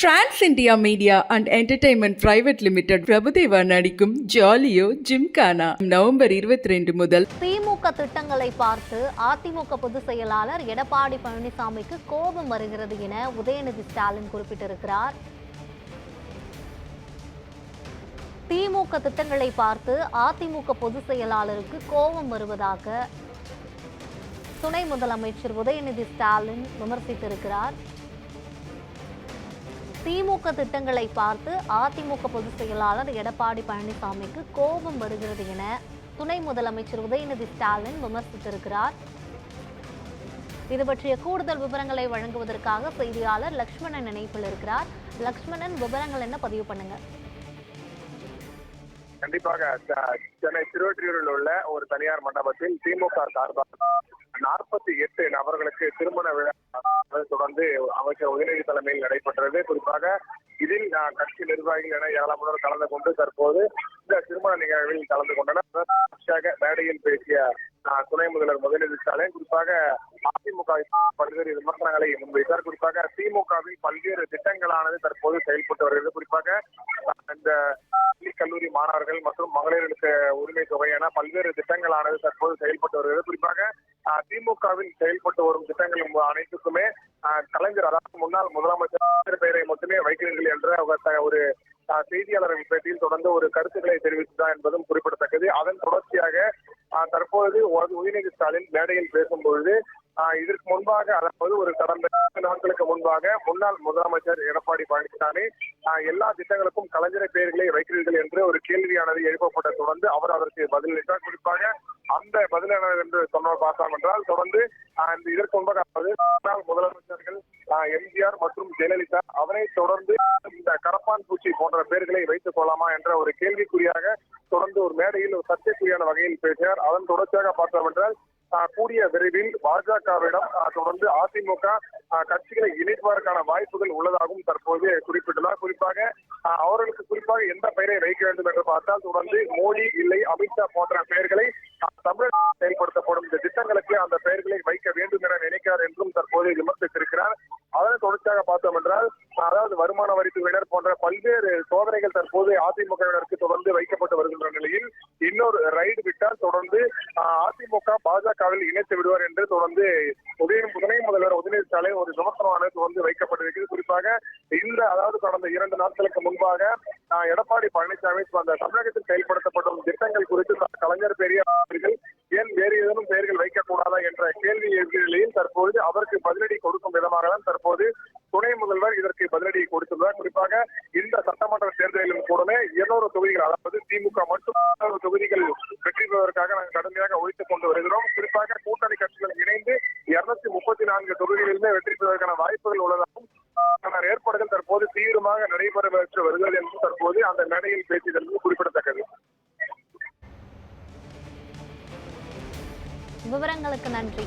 Trans India media and entertainment private limited Prabhudeva நடிக்கும் ஜாலியோ gymkhana November 22 முதல். திமுக திட்டங்களை பார்த்து அதிமுக பொதுச் செயலாளர் எடப்பாடி பழனிசாமிக்கு கோபம் வருகிறது என உதயநிதி ஸ்டாலின் குறிப்பிட்டிருக்கிறார். திமுக திட்டங்களை பார்த்து அதிமுக பொதுச் செயலாளருக்கு கோபம் வருவதாக துணை முதலமைச்சர் உதயநிதி ஸ்டாலின் விமர்சித்திருக்கிறார். திமுக திட்டங்களை பார்த்து அதிமுக பொதுச் செயலாளர் எடப்பாடி பழனிசாமிக்கு கோபம் வருகிறது என துணை முதலமைச்சர் உதயநிதி ஸ்டாலின் விமர்சித்திருக்கிறார். இது பற்றிய கூடுதல் விவரங்களை வழங்குவதற்காக செய்தியாளர் லக்ஷ்மணன் இணைப்பில் இருக்கிறார். லக்ஷ்மணன், விவரங்கள் என்ன பதிவு பண்ணுங்க. கண்டிப்பாக சென்னை திருவொற்றியூரில் உள்ள ஒரு தனியார் மண்டபத்தில் திமுக சார்பாக 48 நபர்களுக்கு திருமண விழா தொடர்ந்து அமைச்சர் உதயநிதி தலைமையில் நடைபெற்றது. குறிப்பாக இதில் கட்சி நிர்வாகிகள் என ஏராளமானோர் கலந்து கொண்டு தற்போது இந்த திருமண நிகழ்வில் கலந்து கொண்டனர். மேடையில் பேசிய துணை முதல்வர் உதயநிதி ஸ்டாலின் குறிப்பாக அதிமுக பல்வேறு விமர்சனங்களை முன்வைத்தார். குறிப்பாக திமுகவில் பல்வேறு திட்டங்களானது தற்போது செயல்பட்டு வருகிறது. குறிப்பாக இந்த கல்லூரி மாணவர்கள் மற்றும் மகளிருக்கு உரிமை தொகை என பல்வேறு திட்டங்களானது தற்போது செயல்பட்டு வருகிறது. குறிப்பாக திமுகவில் செயல்பட்டு வரும் திட்டங்கள் அனைத்துக்குமே கலைஞர், அதாவது முன்னாள் முதலமைச்சர் பெயரை மட்டுமே வைக்கிறீர்கள் என்ற ஒரு செய்தியாளர்கள் பேட்டியில் தொடர்ந்து ஒரு கருத்துக்களை தெரிவித்தார் என்பதும் குறிப்பிடத்தக்கது. அதன் தொடர்ச்சியாக தற்போது உதயநிதி ஸ்டாலின் மேடையில் பேசும்பொழுது இதற்கு முன்பாக, அதாவது ஒரு கடந்த நாட்களுக்கு முன்பாக முன்னாள் முதலமைச்சர் எடப்பாடி பழனிசாமி எல்லா திட்டங்களுக்கும் கலைஞரை பெயர்களை வைக்கிறீர்கள் என்று ஒரு கேள்வியானது எழுப்பப்பட்ட தொடர்ந்து அவர் அதற்கு பதிலளித்தார். குறிப்பாக அந்த பதிலானது என்று பார்த்தோம் என்றால் தொடர்ந்து இதற்கு முன்பாக முன்னாள் முதலமைச்சர்கள் எம்ஜிஆர் மற்றும் ஜெயலலிதா அவரை தொடர்ந்து இந்த கரப்பான் பூச்சி போன்ற பெயர்களை வைத்துக் கொள்ளலாமா என்ற ஒரு கேள்விக்குறியாக தொடர்ந்து ஒரு மேடையில் ஒரு சர்ச்சைக்குரியான வகையில் பேசினார். அதன் தொடர்ச்சியாக பார்த்தோம் என்றால் கூடிய விரைவில் பாஜகவிடம் தொடர்ந்து அதிமுக கட்சிகளை இணைப்பதற்கான வாய்ப்புகள் உள்ளதாகவும் தற்போது குறிப்பிட்டுள்ளார். குறிப்பாக அவர்களுக்கு குறிப்பாக எந்த பெயரை வைக்க வேண்டும் என்று பார்த்தால் தொடர்ந்து மோடி இல்லை அமித்ஷா போன்ற பெயர்களை தமிழகத்தில் செயல்படுத்தப்படும் இந்த திட்டங்களுக்கு அந்த பெயர்களை வைக்க வேண்டும் என நினைக்கிறார் என்றும் தற்போது விமர்சித்திருக்கிறார். அதனை தொடர்ச்சியாக பார்த்தோம் என்றால் அதாவது வருமான வரித்துறையினர் போன்ற பல்வேறு சோதனைகள் தற்போது அதிமுகவினருக்கு தொடர்ந்து வைக்கப்பட்டு வருகின்ற நிலையில் இன்னொரு ரைடு விட்டால் தொடர்ந்து அதிமுக பாஜகவில் இணைத்து விடுவார் என்று தொடர்ந்து துணை முதல்வர் உதயநிதி ஸ்டாலின் ஒரு விமர்சனமானது தொடர்ந்து வைக்கப்பட்டிருக்கிறது. குறிப்பாக இந்த அதாவது கடந்த 2 நாட்களுக்கு முன்பாக எடப்பாடி பழனிசாமி அந்த தமிழகத்தில் செயல்படுத்தப்படும் திட்டங்கள் குறித்து கலைஞர் பெரியார்கள் ஏன் வேறு ஏதேனும் பெயர்கள் வைக்கக்கூடாதா என்ற கேள்வி எழுப்பிய நிலையில் தற்போது அவருக்கு பதிலடி கொடுக்கும் விதமாக தான் தற்போது துணை முதல்வர் இதற்கு பதிலடி கொடுத்துள்ளார். குறிப்பாக இந்த சட்டமன்ற தேர்தலிலும் கூடவே 200 தொகுதிகள், அதாவது திமுக மட்டும் 200 தொகுதிகள் வெற்றி பெறுவதற்காக நாங்கள் கடுமையாக உழைத்துக் கொண்டு வருகிறோம். குறிப்பாக கூட்டணி கட்சிகள் இணைந்து 234 தொகுதிகளிலுமே வெற்றி பெறுவதற்கான வாய்ப்புகள் உள்ளதாகவும் ஏற்பாடுகள் தற்போது தீவிரமாக நடைபெற்று வருகிறது என்று தற்போது அந்த மேடையில் பேசியதற்கு குறிப்பிடத்தக்கது. விவரங்களுக்கு நன்றி.